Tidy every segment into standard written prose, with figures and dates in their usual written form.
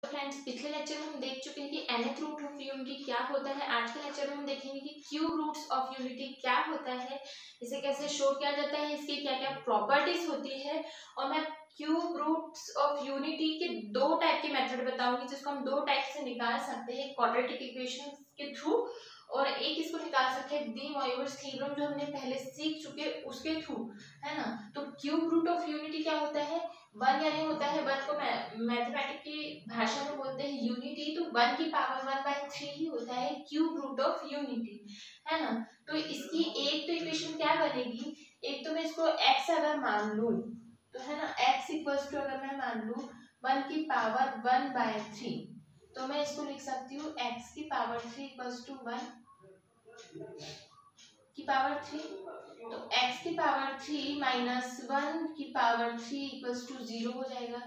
Friends, पिछले lecture में हम देख चुके हैं कि nth रूट ऑफ यूनिटी क्या होता है। आज के लेक्चर में हम देखेंगे कि क्यूब रूट्स ऑफ यूनिटी क्या होता है, इसे कैसे शो किया जाता है, इसकी क्या क्या प्रॉपर्टीज होती है। और मैं क्यूब रूट्स ऑफ यूनिटी के दो टाइप के मेथड बताऊंगी, जिसको हम दो टाइप से निकाल सकते हैं, क्वाड्रेटिक इक्वेशन के थ्रू, और एक इसको निकाल सकते हैं डी मोइवर्स थ्योरम जो हमने पहले सीख चुके उसके थ्रू, है ना। तो क्यूब रूट ऑफ यूनिटी क्या होता है, वन यानी होता है, वन को मैथमेटिक की भाषा में बोलते हैं यूनिटी, तो वन की पावर 1/3 ही होता है क्यूब रूट ऑफ यूनिटी, है ना। तो इसकी एक तो इक्वेशन क्या बनेगी, एक तो मैं इसको x अगर मान लूं तो, है ना, x इक्वल्स टू अगर मैं मान लूं 1 की पावर 1/3, तो मैं इसको लिख सकती हूँ x की पावर 3 इक्वल्स टू 1 की पावर 3। तो x की पावर 3 माइनस 1 की पावर 3 इक्वल्स टू 0 हो जाएगा,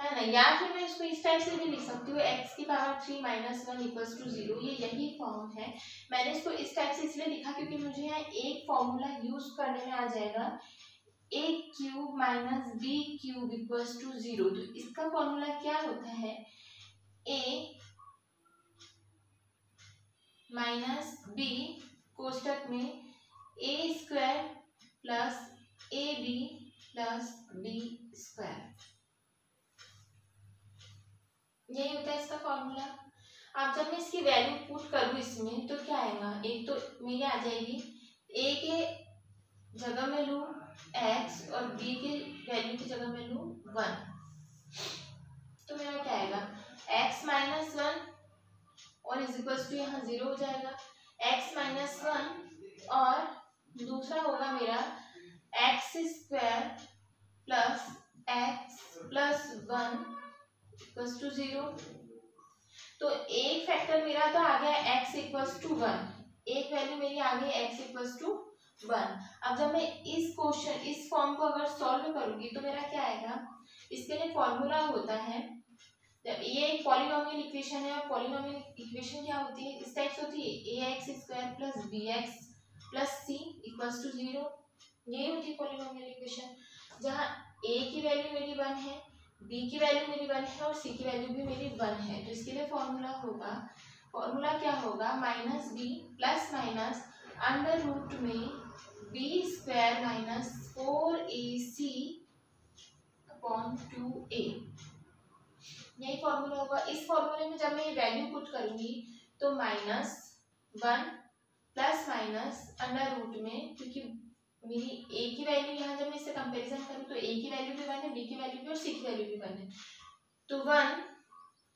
है ना। या फिर मैं इसको इस टाइप से भी लिख सकती हूँ x की पावर 3 माइनस 1 इक्वल्स टू 0। ये यही फॉर्म है। मैंने इसको इस टाइप से इसलिए लिखा क्योंकि मुझे यहाँ एक फॉर्मूला यूज करने में आ जाएगा, a cube minus b cube equals to 0। तो इसका फॉर्मूला क्या होता है, a माइनस b कोष्टक में a square plus a b plus b square, यही होता है इसका फॉर्मूला। अब जब मैं इसकी वैल्यू पुट करूँ इसमें तो क्या आएगा, एक तो मेरी आ जाएगी a के जगह में लूँ x और b के वैल्यू की जगह में लूँ 1, तो मेरा क्या आएगा x माइनस 1 और इज इक्वल्स टू यहाँ 0 हो जाएगा, x माइनस 1 और दूसरा होगा मेरा x square plus x plus 1 equals to 0। तो एक फैक्टर मेरा तो आ गया x इक्वल्स टू 1, एक वैल्यू मेरी आ गई x इक्वल्स टू 1। अब जब मैं इस क्वेश्चन इस फॉर्म को अगर सॉल्व करूंगी तो मेरा क्या आएगा, इसके लिए फॉर्मूला होता है, ये एक पॉलिनोमियल इक्वेशन है। और पॉलिनोमियल इक्वेशन क्या होती है, इस टाइप से होती है ax square plus bx plus c equals to 0। यही होती है पॉलिनोमियल इक्वेशन, जहाँ a की वैल्यू मेरी 1 है, b की वैल्यू मेरी 1 है और c की वैल्यू भी मेरी 1 है। तो इसके लिए फॉर्मूला क्या होगा minus b plus minus under root में b square minus 4ac upon 2a, यही फॉर्मूला होगा। इस फॉर्मूले में जब मैं ये वैल्यू पुट करूंगी तो minus 1 plus minus under root में, क्योंकि मेरी a की वैल्यू यहाँ जब मैं इससे कंपैरिजन करूँ तो a की वैल्यू भी 1 है, b की वैल्यू भी और c की वैल्यू भी 1 है, तो 1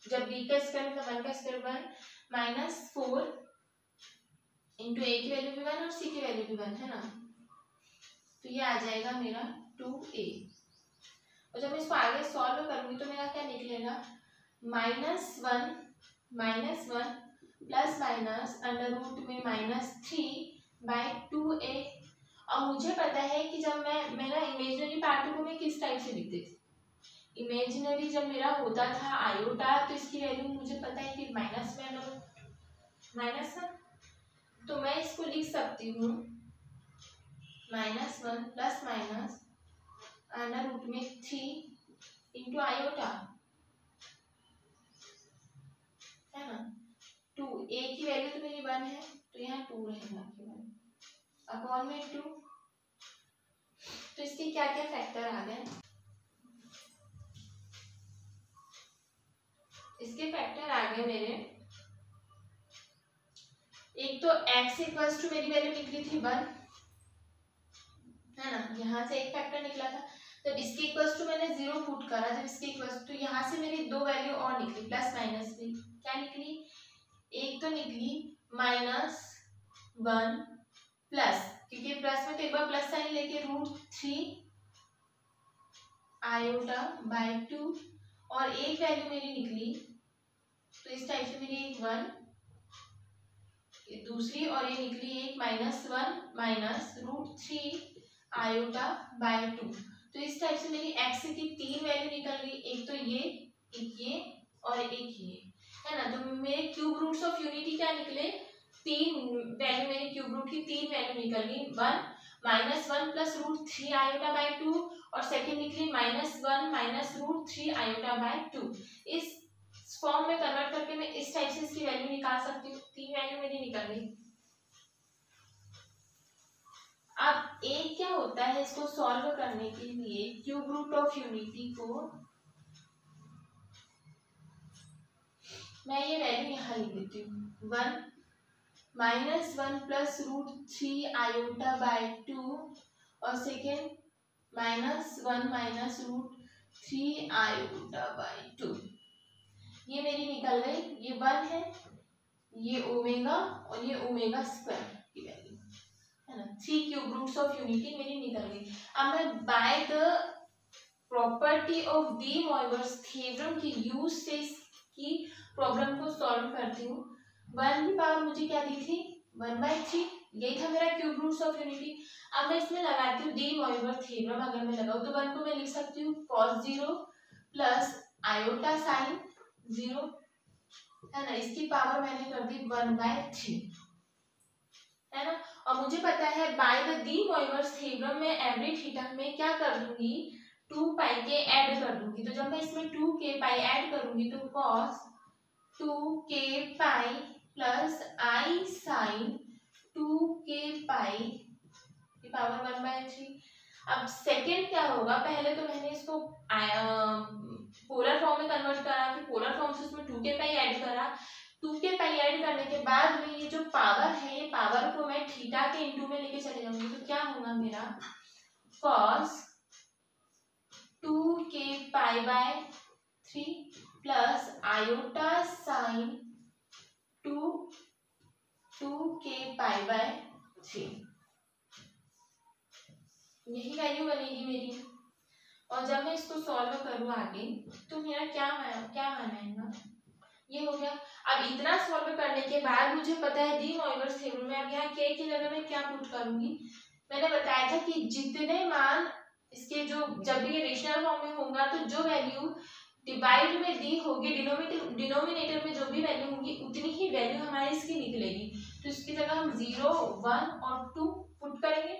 जब b का स्क्वायर मतलब 1 का स्क्वायर 1 माइनस 4 इंटू a की वैल्यू भी 1 और c की वैल्यू भी 1, है ना। तो ये आ जाएगा मेरा 2a। और जब मैं इसको आगे सॉल्व करूंगी तो मेरा क्या निकलेगा, minus one plus minus under root में -3/2a। और मुझे पता है कि जब मैं मेरा इमेजिनरी पार्ट को मैं किस टाइप से लिखती थी, इमेजिनरी जब मेरा होता था आयोटा तो इसकी वैल्यू मुझे पता है कि -1 तो मैं इसको लिख सकती हूँ -1 प्लस माइनस अंडर रूट में 3 इंटू आयोटा, है ना। 2 a की वैल्यू तो मेरी 1 है तो यहाँ 2 रहेगा अपॉन में 2। तो इसके क्या क्या फैक्टर आ गए, इसके फैक्टर आ गए मेरे, एक तो x इक्वल्स टू मेरी वैल्यू निकली थी 1, है ना, यहाँ से एक फैक्टर निकला था। जब इसके इक्वल्स टू मैंने 0 पुट करा, जब इसके इक्वल्स टू यहाँ से मेरी दो वैल्यू और निकली प्लस माइनस भी, क्या निकली, एक तो निकली -1 प्लस, क्योंकि प्लस में तो एक बार प्लस साइन लेके √3 आयोटा बाय 2, और एक वैल्यू मेरी निकली तो इस टाइप से मेरी एक 1 दूसरी, और ये निकली एक -1 माइनस √3 आयोटा बाय 2। तो इस टाइप से मेरी x की तीन वैल्यू निकल गई, एक तो ये, एक ये और एक ये, है ना। तो मेरे क्यूब रूट्स ऑफ यूनिटी क्या निकले, तीन वैल्यू, मेरे क्यूब रूट की तीन वैल्यू निकल गई, 1 प्लस √3 आयोटा बाय 2 और सेकेंड निकली -1 माइनस √3 आयोटा बाय 2। इस इस टाइप से इसकी वैल्यू निकाल सकती हूँ। 3 वैल्यू मेरी निकल गई। अब एक क्या होता है, इसको सॉल्व करने के लिए क्यूब रूट ऑफ यूनिटी को मैं ये वैल्यू यहाँ लिख देती हूँ 1 -1 प्लस √3 आयोटा बाय 2 और सेकेंड -1 माइनस √3 आयोटा बाय 2। ये मेरी निकल गई, ये 1 है, ये ओमेगा और ये ओमेगा स्क्वायर की वैल्यू है ना। 3 क्यूब रूट्स ऑफ यूनिटी मेरी निकल गई। अब मैं by the property of De Moivre's theorem की यूज से की प्रॉब्लम को सॉल्व करती हूँ। 1 की पावर मुझे क्या दी थी 1/3, यही था मेरा क्यूब रूट्स ऑफ यूनिटी। अब मैं इसमें लगाती हूँ डी मॉइवर थ्योरम। अगर मैं लगाऊँ तो 1 को मैं लिख सकती हूँ cos 0 प्लस आयोटा साइन 0 है ना। इसकी पावर मैंने कर दी 1/3 है ना। और मुझे पता है by the D Moivre's theorem में एवरी थीटा में क्या कर दूंगी 2 के ऐड कर दूंगी। तो जब मैं इसमें 2 पाई ऐड करूंगी तो cos 2 पाई प्लस आई साइन 2 पाई की पावर 1/3। अब सेकेंड क्या होगा, पहले तो मैंने इसको पोलर फॉर्म में कन्वर्ट करा, फिर पोलर फॉर्म से उसमें 2 पाई ऐड करा। 2 पाई ऐड करने के बाद में ये जो पावर है, ये पावर को मैं थीटा के इनटू में लेके चले जाऊंगी। तो क्या होगा मेरा cos 2 pi by 3 plus iota sine 2 pi by 3, यही वैल्यू बनेगी मेरी। और जब मैं इसको सॉल्व करूँ आगे तो मेरा क्या मानेगा, ये हो गया। अब इतना सॉल्व करने के बाद मुझे पता है डी मॉइवर्स थ्योरम में अब यहाँ के की जगह मैं क्या पुट करूंगी। मैंने बताया था कि जितने मान इसके जो जब भी ये रेशनल फॉर्म में होगा तो जो वैल्यू डिवाइड में दी होगी डिनोमिनेटर में जो भी वैल्यू होगी उतनी ही वैल्यू हमारी इसकी निकलेगी। तो इसकी जगह हम 0, 1 और 2 पुट करेंगे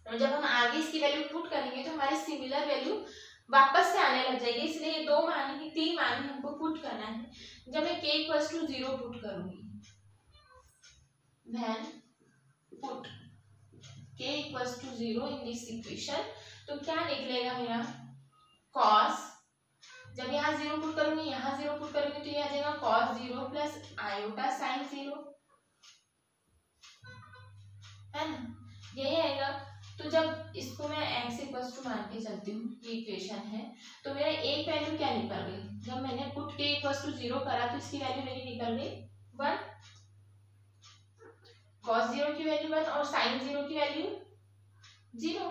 और जब हम आगे इसकी वैल्यू पुट करेंगे तो हमारी सिमिलर वैल्यू वापस से आने लग जाएगी। इसलिए ये 2 मान ही 3 मान ही हमको पुट करना है। जब मैं k = 0 पुट करूंगी, then put k = 0 in this equation, तो क्या निकलेगा मेरा cos, जब यहाँ 0 पुट करूंगी यहाँ 0 पुट करूंगी तो ये आ जाएगा cos 0 प्लस आयोटा साइन 0 है ना, यही आएगा। तो जब इसको मैं x = मान के चलती हूँ, ये इक्वेशन है, तो मेरा एक वैल्यू क्या निकल गई, जब मैंने पुट k = 0 करा तो इसकी वैल्यू मेरी निकल गई 1, cos 0 की वैल्यू 1 और sin 0 की वैल्यू 0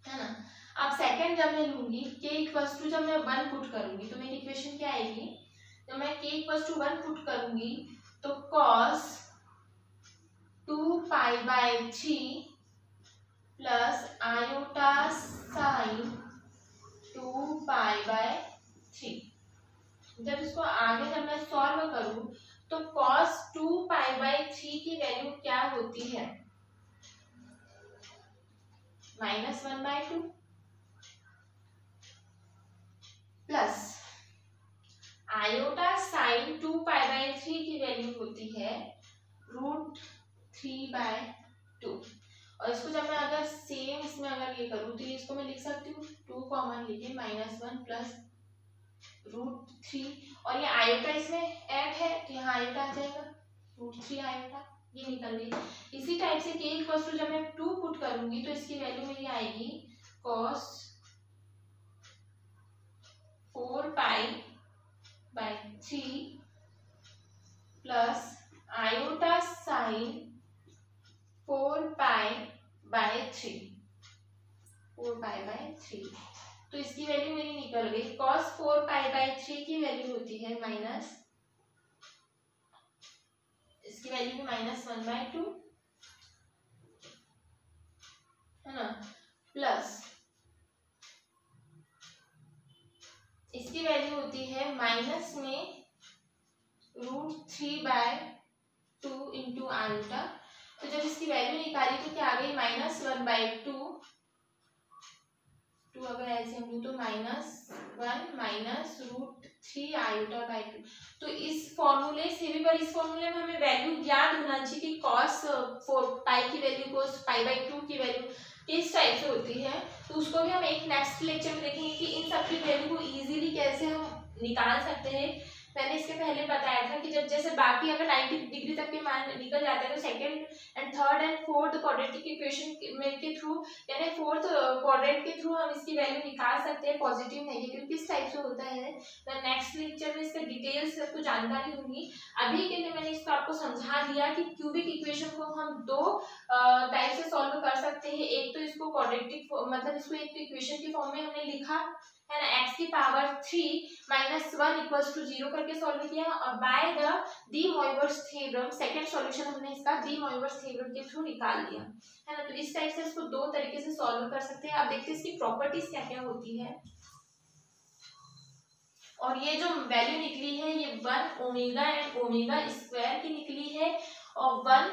है ना। अब सेकंड जब मैं लूंगी k जब मैं 1 पुट करूंगी तो मेरी इक्वेशन क्या आएगी, जब मैं k = 1 पुट करूंगी तो cos 2π/3 प्लस आयोटा साइन 2π/3। जब इसको आगे जब मैं सॉल्व करूं तो cos 2π/3 की वैल्यू क्या होती है -1/2 प्लस आयोटा साइन 2π/3 की वैल्यू होती है √3/2। और इसको जब मैं अगर सेम इसमें अगर ये करूँ तो इसको मैं लिख सकती हूँ 2 कॉमन लेके -1 प्लस √3 और ये आयोटा इसमें ऐड है तो यहाँ आयोटा आ जाएगा √3 आयोटा, ये निकल गई। इसी टाइप से k = जब मैं 2 पुट करूंगी तो इसकी वैल्यू मेरी आएगी cos 4π/3 प्लस आयोटा साइन 4π/3 तो इसकी वैल्यू मेरी निकल गई cos 4π/3 की वैल्यू होती है माइनस, इसकी वैल्यू भी -1/2 है ना, प्लस इसकी वैल्यू होती है माइनस में √3/2 इंटू आयोटा। तो जब इसकी वैल्यू निकाली तो क्या आ गई -1/2, अगर ऐसे हम तो -1 माइनस 3 आयोटा बाई 2। तो इस फॉर्मूले से भी, पर इस फॉर्मूले में हमें वैल्यू याद होना चाहिए कि cos 4 पाई की वैल्यू cos पाई बाई 2 की वैल्यू किस टाइप से होती है। तो उसको भी हम एक नेक्स्ट लेक्चर में देखेंगे कि इन सब की वैल्यू को इजीली कैसे हम निकाल सकते हैं। मैंने इसके पहले बताया था कि जब जैसे बाकी अगर 90 डिग्री तक के मान निकल जाते हैं तो second and third and fourth quadratic equation में के थ्रू, यानी फोर्थ क्वाड्रेंट के थ्रू हम इसकी वैल्यू निकाल सकते हैं पॉजिटिव नेगेटिव किस टाइप से होता है। मैं नेक्स्ट लेक्चर में इसका डिटेल्स सबको जानकारी दूंगी। अभी के लिए मैंने इसको आपको समझा दिया कि क्यूबिक इक्वेशन को हम दो टाइप से सॉल्व कर सकते हैं। एक तो इसको क्वाड्रेटिक मतलब इसको एक इक्वेशन की फॉर्म में हमने लिखा है ना, x की पावर 3 माइनस 1 इक्वल्स टू 0 करके सॉल्व किया, और by the D Moivre's theorem second solution हमने इसका डी मोइवर्स थ्योरम के थ्रू निकाल लिया है ना। तो इस टाइप से इसको दो तरीके से सॉल्व कर सकते हैं। अब देखते हैं इसकी प्रॉपर्टीज क्या क्या होती है। और ये जो वैल्यू निकली है ये 1 ओमेगा एंड ओमेगा स्क्वायर की निकली है, और 1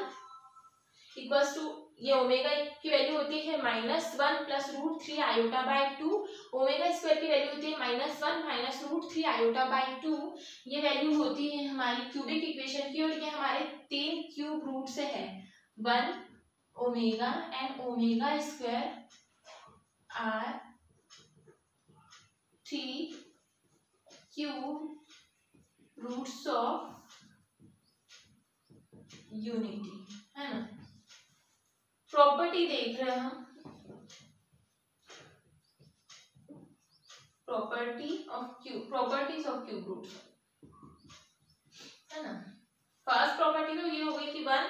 इक्वल्स टू ये ओमेगा की वैल्यू होती है -1 plus root 3 iota by 2। Omega square की वैल्यू होती है -1 माइनस रूट 3 आयोटा बाई 2। ये वैल्यू होती है हमारी क्यूबिक इक्वेशन की, और ये हमारे 3 क्यूब रूट से है 1 omega and omega square are 3 cube roots of unity है ना। प्रॉपर्टी देख रहे हैं हम, प्रॉपर्टीज ऑफ क्यूब रूट्स है ना। फर्स्ट प्रॉपर्टी तो ये हो गई कि 1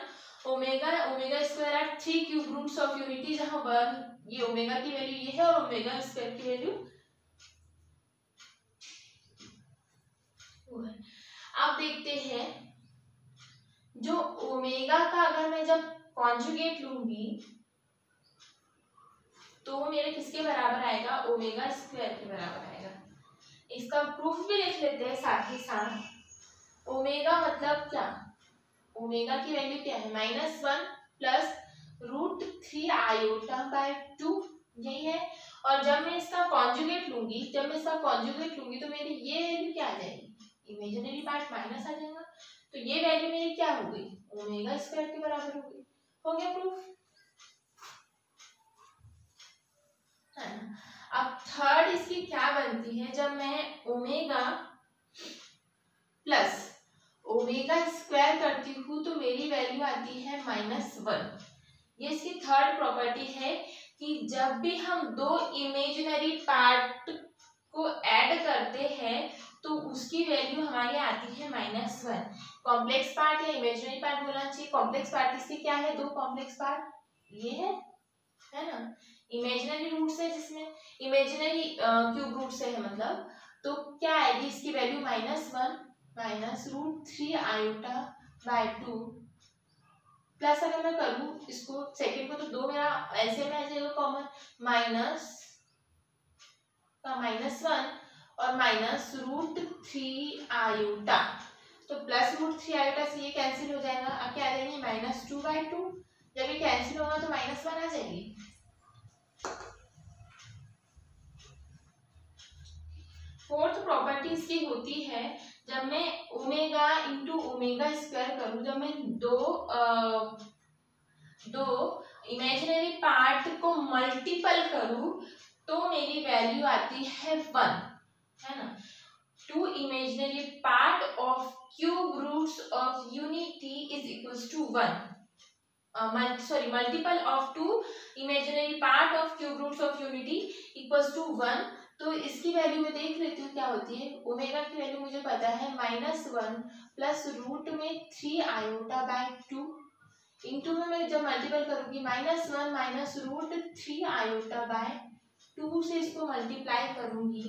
omega square are 3 cube roots of unity, जहां 1 ये ओमेगा की वैल्यू ये है और ओमेगा स्क्वायर की वैल्यू वो है। अब देखते हैं जो ओमेगा का अगर मैं जब कॉन्जुगेट लूंगी तो मेरे किसके बराबर आएगा, ओमेगा स्क्वायर के बराबर आएगा। इसका प्रूफ भी लिख लेते हैं साथ ही साथ। ओमेगा मतलब क्या, ओमेगा की वैल्यू क्या है -1 प्लस रूट 3 आयोटा बाय 2 यही है। और जब मैं इसका कॉन्जुगेट लूंगी तो मेरी ये वैल्यू क्या आ जाएगी, इमेजिनरी पार्ट माइनस आ जाएगा, तो ये वैल्यू मेरी क्या हो गई, ओमेगा स्क्वायर के बराबर हो गई। हो गया प्रूफ। अब थर्ड इसकी क्या बनती है, जब मैं ओमेगा प्लस ओमेगा स्क्वायर करती हूँ तो मेरी वैल्यू आती है -1। ये इसकी थर्ड प्रॉपर्टी है कि जब भी हम दो इमेजिनरी पार्ट को ऐड करते हैं तो उसकी वैल्यू हमारी आती है -1। कॉम्प्लेक्स पार्ट या इमेजिनरी पार्ट बोलना चाहिए। कॉम्प्लेक्स पार्ट इसके क्या है, दो कॉम्प्लेक्स पार्ट ये है ना, इमेजिनरी रूट है जिसमें इमेजिनरी क्यूब रूट से है मतलब, तो क्या आएगी इसकी value -1 minus root 3 iota by 2 plus, अगर मैं करूं इसको सेकंड को तो दो मेरा ऐसे में आ जाएगा कॉमन, माइनस का -1 और माइनस रूट 3 आयोटा, तो प्लस रूट 3 आयोटा से ये कैंसिल हो जाएगा। अब क्या आ जाएगी -2/2, जब ये कैंसिल होगा तो -1 आ जाएगी। फोर्थ प्रॉपर्टी इसकी होती है जब मैं ओमेगा इंटू ओमेगा स्क्वायर करूं, जब मैं दो इमेजिनरी पार्ट को मल्टीपल करूं तो मेरी वैल्यू आती है 1 है ना। Two imaginary part of cube roots of unity is equals to 1। Multiple of two imaginary part of cube roots of unity equals to 1। तो इसकी वैल्यू मैं देख लेती हूँ क्या होती है। ओमेगा की वैल्यू मुझे पता है -1 प्लस रूट में 3 आयोटा बाय 2 इंटू में मैं जब मल्टीपल करूंगी -1 माइनस रूट 3 आयोटा बाय 2 से इसको मल्टीप्लाई करूंगी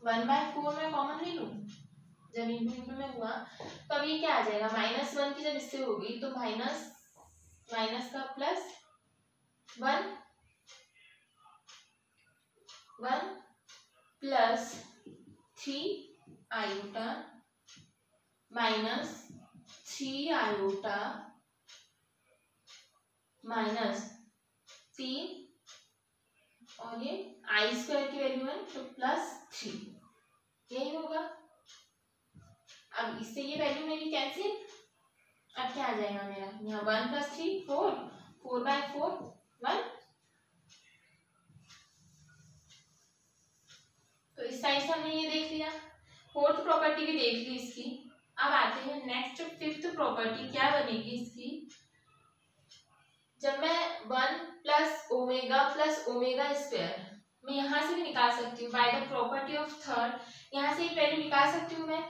1/4 में कॉमन ले लूं, जब इंटू में हुआ तो अब ये क्या आ जाएगा, -1 की जब इससे होगी तो माइनस का plus 1 plus 3 iota minus 3 iota minus 3 और ये आई स्क्वायर की वैल्यू 1 तो +3, यही होगा। अब इससे ये वैल्यू मेरी कैंसिल, अब क्या आ जाएगा मेरा, यहाँ 1 + 3 4, 4/4 1। तो इस साइड से हमने ये देख लिया, फोर्थ प्रॉपर्टी भी देख ली इसकी। अब आते हैं नेक्स्ट फिफ्थ प्रॉपर्टी, क्या बनेगी इसकी, जब मैं 1 + ओमेगा + ओमेगा स्क्वायर, मैं यहाँ से भी निकाल सकती हूँ bye the property of third, यहाँ से एक वैल्यू निकाल सकती हूँ मैं।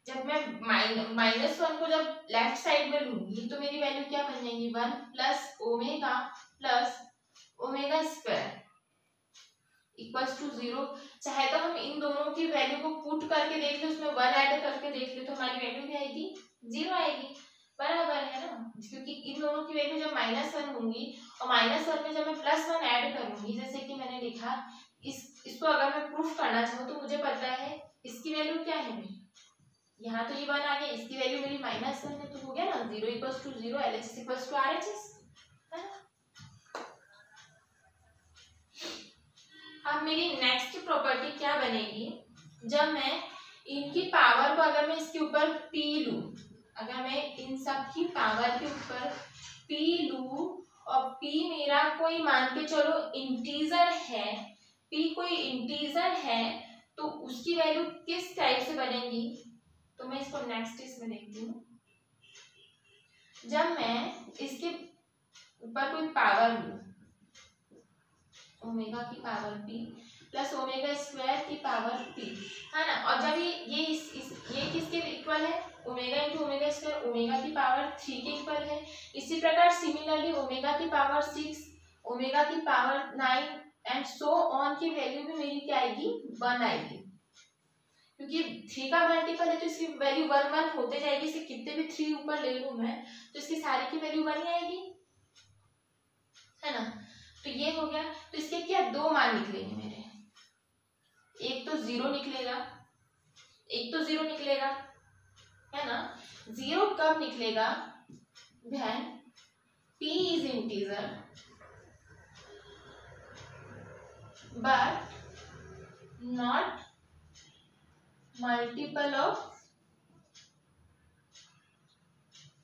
जब मैं -1 को जब लेफ्ट साइड में लूंगी तो मेरी वैल्यू क्या बन जाएगी, 1 + ओमेगा + ओमेगा स्क्वायर = 0। चाहे तो हम इन दोनों की वैल्यू को पुट करके देख ले, उसमें 1 ऐड करके देख ले, तो हमारी वैल्यू क्या आएगी, 0 आएगी, बराबर है ना। क्योंकि इन दोनों की वैल्यू जब -1 होंगी और -1 में जब मैं +1 ऐड करूंगी, जैसे कि मैंने लिखा, इसको अगर मैं प्रूफ करना चाहूँ तो मुझे पता है इसकी वैल्यू क्या है मेरी, यहाँ तो ये 1 आ गया, इसकी वैल्यू मेरी -1 है, तो हो गया ना 0 = 0, LHS = RHS, है ना। अब मेरी नेक्स्ट प्रॉपर्टी क्या बनेगी, जब मैं इनकी पावर को, अगर मैं इसके ऊपर p लूं, अगर मैं इन सब की पावर के ऊपर p लूं और p मेरा कोई मान के चलो इंटीजर है, p कोई इंटीजर है, तो उसकी वैल्यू किस टाइप से बनेगी, तो मैं इसको नेक्स्ट इसमें देखती हूँ। जब मैं इसके ऊपर कोई पावर लूं, ओमेगा की पावर p + ओमेगा स्क्वायर की पावर p, है ना, और जब ये किसके इक्वल है, ओमेगा × ओमेगा स्क्वायर ओमेगा की पावर 3 के इक्वल है। इसी प्रकार सिमिलरली ओमेगा की पावर 6, ओमेगा की पावर 9 एंड सो ऑन की वैल्यू भी मेरी क्या आएगी, 1 आएगी, क्योंकि 3 का मल्टीपल है तो इसकी वैल्यू 1 1 होते जाएगी। इसे कितने भी 3 ऊपर ले लूं मैं तो इसकी सारी की वैल्यू 1 ही आएगी, है ना। तो ये हो गया। तो इसके क्या दो मान निकलेंगे मेरे, एक तो 0 निकलेगा, एक तो 0 निकलेगा, है ना। 0 कब निकलेगा, when p is integer but not multiple of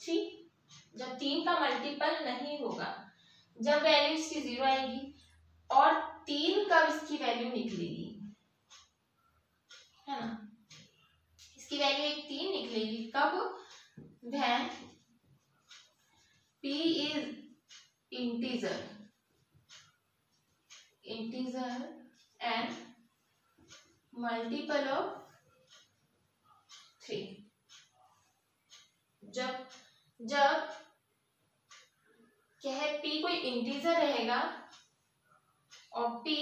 3, जब 3 का मल्टीपल नहीं होगा, जब वैल्यू इसकी 0 आएगी, और 3 कब इसकी वैल्यू निकलेगी, है ना, इसकी वैल्यू 3 निकलेगी कब, when p is integer and multiple of 3। जब क्या है, p कोई इंटीजर रहेगा और p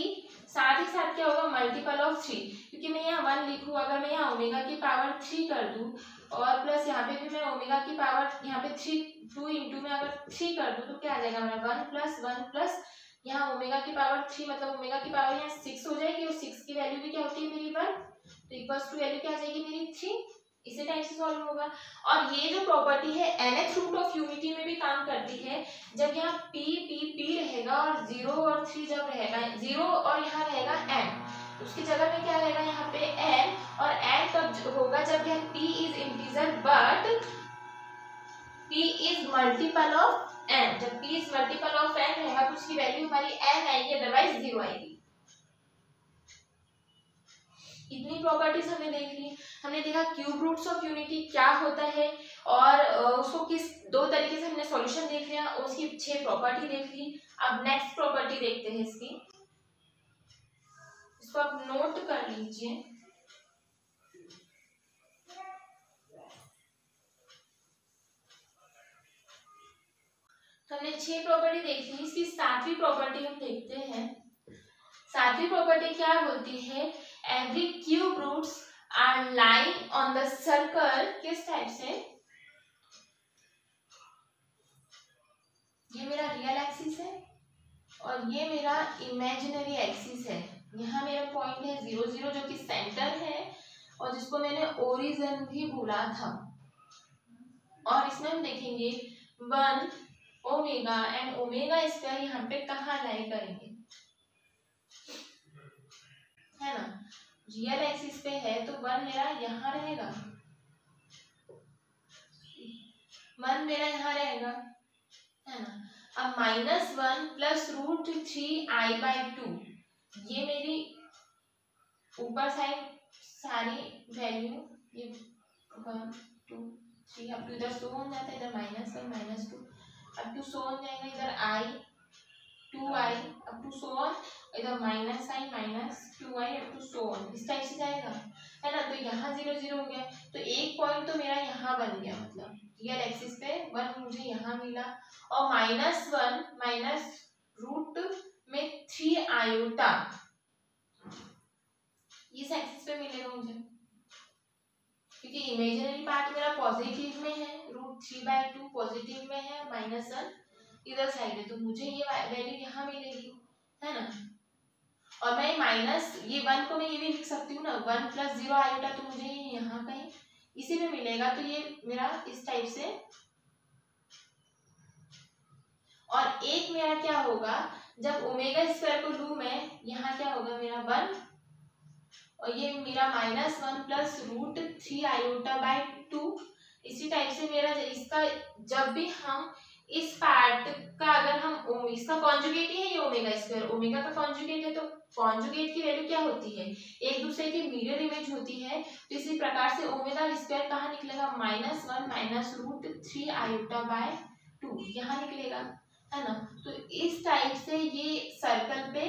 साथ ही साथ क्या होगा, मल्टीपल ऑफ 3, क्योंकि मैं यहाँ 1 लिखूँ, अगर मैं यहाँ ओमेगा की पावर 3 कर दूं और प्लस यहाँ पे भी मैं ओमेगा की पावर यहाँ पे 2 इंटू में अगर 3 कर दूं तो क्या आ जाएगा मेरा 1 प्लस यहाँ ओमेगा की पावर 3, मतलब ओमेगा की पावर यहाँ 6 हो जाएगी, और 6 की वैल्यू भी क्या होती है मेरी 1, तो इक्वल्स टू वैल्यू क्या आ जाएगी मेरी 3। इसी टाइप से सॉल्व होगा। और ये जो प्रॉपर्टी है nth रूट ऑफ यूनिटी में भी काम करती है। जब यहाँ p रहेगा और 0 और 3 जब रहेगा, 0 और यहाँ रहेगा n, उसकी जगह में क्या रहेगा यहाँ पे n, और n कब होगा, जब यह p is integer but p is multiple of n। जब p is multiple of n रहेगा तो उसकी वैल्यू हमारी n आएगी, अदरवाइज 0 आएगी। इतनी प्रॉपर्टीज हमने देख ली। हमने देखा क्यूब रूट्स ऑफ यूनिटी क्या होता है और उसको किस दो तरीके से हमने सॉल्यूशन देख लिया, उसकी 6 प्रॉपर्टी देख ली। अब नेक्स्ट प्रॉपर्टी देखते हैं इसकी, इसको आप नोट कर लीजिए। हमने 6 प्रॉपर्टी देख ली, इसकी 7वीं प्रॉपर्टी हम देखते हैं। 7वीं प्रॉपर्टी क्या बोलती है, every cube roots are lying on the circle. किस टाइप से, ये मेरा रियल एक्सिस है और ये मेरा इमेजिनरी एक्सिस है। यहाँ मेरा पॉइंट है 0 0 जो कि सेंटर है और जिसको मैंने ओरिजिन भी बोला था। और इसमें हम देखेंगे 1 ओमेगा एंड ओमेगा स्क्वायर यहाँ पे कहाँ लाई करेंगे, है ना, रियल एक्सिस पे है तो 1 मेरा यहाँ रहेगा, 1 मेरा यहाँ रहेगा, है ना। अब -1 प्लस √3i/2 ये मेरी ऊपर साइड सारी वैल्यू ये 1 2 3 अब इधर सो हो जाता है, इधर -1 -2 अब टू सो हो जाएगा, इधर i 2i अब टू सो ऑन, इधर -i -2i अब टू सो ऑन, इस टाइप से जाएगा, है ना। तो यहाँ 0 0 हो गया, तो एक पॉइंट तो मेरा यहाँ बन गया, मतलब रियल एक्सिस पे 1 मुझे यहाँ मिला, और -1 माइनस रूट में 3 आयोटा इस एक्सिस पे मिलेगा मुझे, क्योंकि इमेजिनरी पार्ट मेरा पॉजिटिव में है, √3/2 पॉजिटिव में है, -1 इधर साइड है, तो मुझे ये वैल्यू यहाँ मिलेगी, है ना। और मैं ये 1 को मैं ये भी लिख सकती हूँ ना, 1 + 0 आयोटा, तो मुझे यहाँ कहीं इसी में मिलेगा, तो ये मेरा इस टाइप से। और एक मेरा क्या होगा, जब ओमेगा² को लूँ मैं, यहाँ क्या होगा मेरा 1, और ये मेरा -1 प्लस √3 आयोटा/2, इसी टाइप से मेरा इसका जब भी हम इस पार्ट का अगर हम इसका कॉन्जुगेट ही है ये ओमेगा², ओमेगा का कॉन्जुगेट है, तो कॉन्जुगेट की वैल्यू क्या होती है, एक दूसरे की मिरर इमेज होती है, तो इसी प्रकार से ओमेगा² कहाँ निकलेगा, -1 माइनस √3 आयोटा/2 यहाँ निकलेगा, है ना। तो इस टाइप से ये सर्कल पे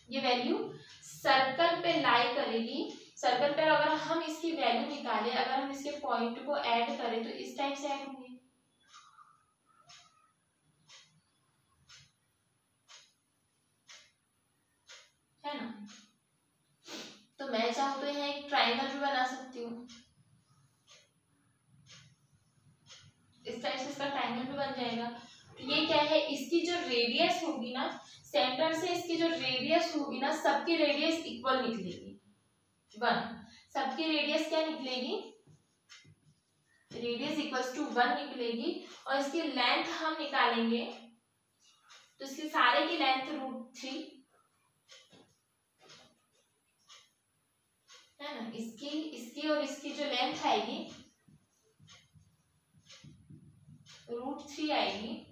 ये वैल्यू सर्कल पे लाई करेगी, सर्कल पे अगर हम इसकी वैल्यू निकालें, अगर हम इसके पॉइंट को ऐड करें तो इस टाइप से ऐड होंगे, है ना। तो मैं चाहूँ तो यहाँ एक ट्रायंगल भी बना सकती हूँ, इस टाइप से इसका ट्रायंगल भी बन जाएगा। तो ये क्या है, इसकी जो रेडियस होगी ना, सेंटर से इसकी जो रेडियस होगी ना, सबकी रेडियस इक्वल निकलेगी, 1, सबकी रेडियस क्या निकलेगी, रेडियस इक्वल्स टू 1 निकलेगी, और इसकी लेंथ हम निकालेंगे, तो इसके सारे की लेंथ √3, है ना। इसकी और इसकी जो लेंथ आएगी √3 आएगी,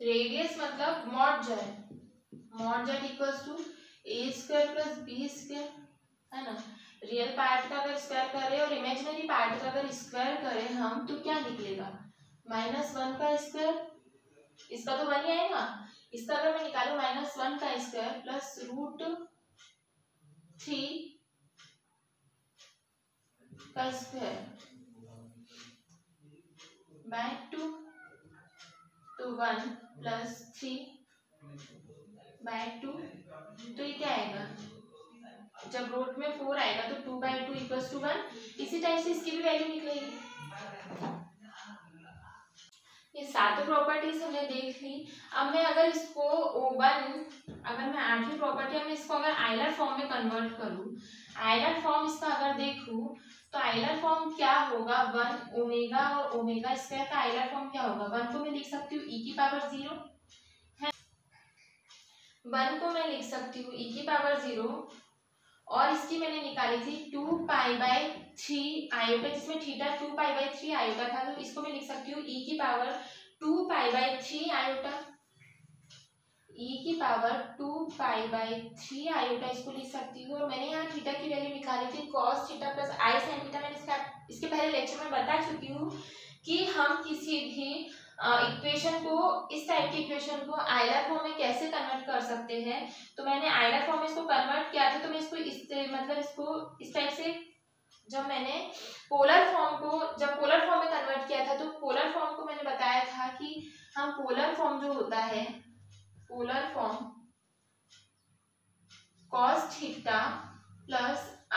रेडियस मतलब mod Z equals to a² + b², है ना। रियल पार्ट का अगर स्क्वायर करें और इमेजिनरी पार्ट का अगर स्क्वायर करें हम, तो क्या निकलेगा, -1 का स्क्वायर, इसका तो 1 ही आएगा, इसका अगर मैं निकालूं -1 का स्क्वायर प्लस √3 का स्क्वायर बाय 2, तो 1 + 3/2, तो ये क्या आएगा, जब रूट में 4 आएगा तो 2/2 = 1, इसी टाइप से इसकी भी वैल्यू निकलेगी। ये सातों प्रॉपर्टीज हमने देख ली। अब मैं अगर इसको अगर मैं 8वीं प्रॉपर्टी में इसको अगर आइलर फॉर्म में कन्वर्ट करूँ, आइलर फॉर्म इसका अगर देखूँ, तो आइलर फॉर्म क्या होगा, 1 ओमेगा और ओमेगा² का आइलर फॉर्म क्या होगा, 1 को मैं लिख सकती हूँ e⁻0 है, 1 को मैं लिख सकती हूँ e⁻0, और इसकी मैंने निकाली थी 2π/3 आयोटा, जिसमें थीटा 2π/3 आयोटा था, तो इसको मैं लिख सकती हूँ e⁻2π/3 आयोटा, e⁻2π/3 आयोटा इसको लिख सकती हूँ। और मैंने यहाँ थीटा की वैल्यू निकाली थी cos theta + i sin theta, मैंने इसके पहले लेक्चर में बता चुकी हूँ कि हम किसी भी इक्वेशन को, इस टाइप की इक्वेशन को आइलर फॉर्म में कैसे कन्वर्ट कर सकते हैं। तो मैंने आइलर फॉर्म में इसको कन्वर्ट किया था, तो मैं इसको इस टाइप से, जब मैंने पोलर फॉर्म में कन्वर्ट किया था, तो पोलर फॉर्म को मैंने बताया था कि हम पोलर फॉर्म जो होता है, polar form cos theta +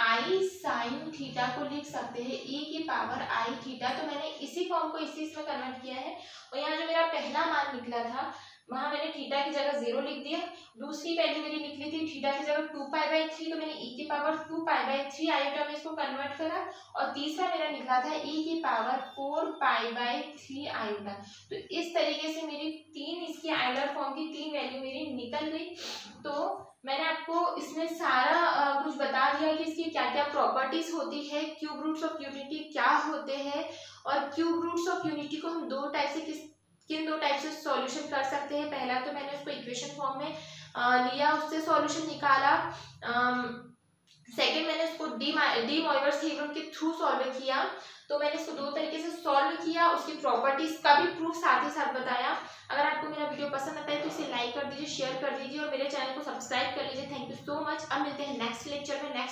i sin theta को लिख सकते हैं e⁻i थीटा। तो मैंने इसी फॉर्म को इसी में कन्वर्ट किया है, और यहाँ जो मेरा पहला मान निकला था, वहां मैंने थीटा की जगह 0 लिख दिया। दूसरी वैल्यू मेरी निकली थी थीटा की जगह 2π/3, तो मैंने e की पावर 2π/3 आयोटा में इसको कन्वर्ट करा। और तीसरा मेरा निकला था e की पावर 4π/3 आयोटा। तो इस तरीके से मेरी तीन इसकी आइलर फॉर्म की तीन वैल्यू मेरी निकल गई। तो मैंने आपको इसमें सारा कुछ बता दिया कि इसकी क्या क्या प्रॉपर्टीज होती है, क्यूब रूट्स ऑफ यूनिटी क्या होते हैं, और क्यूब रूट्स ऑफ यूनिटी को हम दो टाइप से किन दो टाइप से सॉल्यूशन कर सकते हैं। पहला तो मैंने उसको इक्वेशन फॉर्म में लिया, उससे सॉल्यूशन निकाला। सेकंड मैंने उसको डी मोइवर्स थ्योरम के थ्रू सॉल्व किया। तो मैंने इसको दो तरीके से सॉल्व किया, उसकी प्रॉपर्टीज का भी प्रूफ साथ ही साथ बताया। अगर आपको मेरा वीडियो पसंद आता है तो इसे लाइक कर दीजिए, शेयर कर दीजिए और मेरे चैनल को सब्सक्राइब कर लीजिए। Thank you so much. अब मिलते हैं नेक्स्ट लेक्चर में नेक्स्ट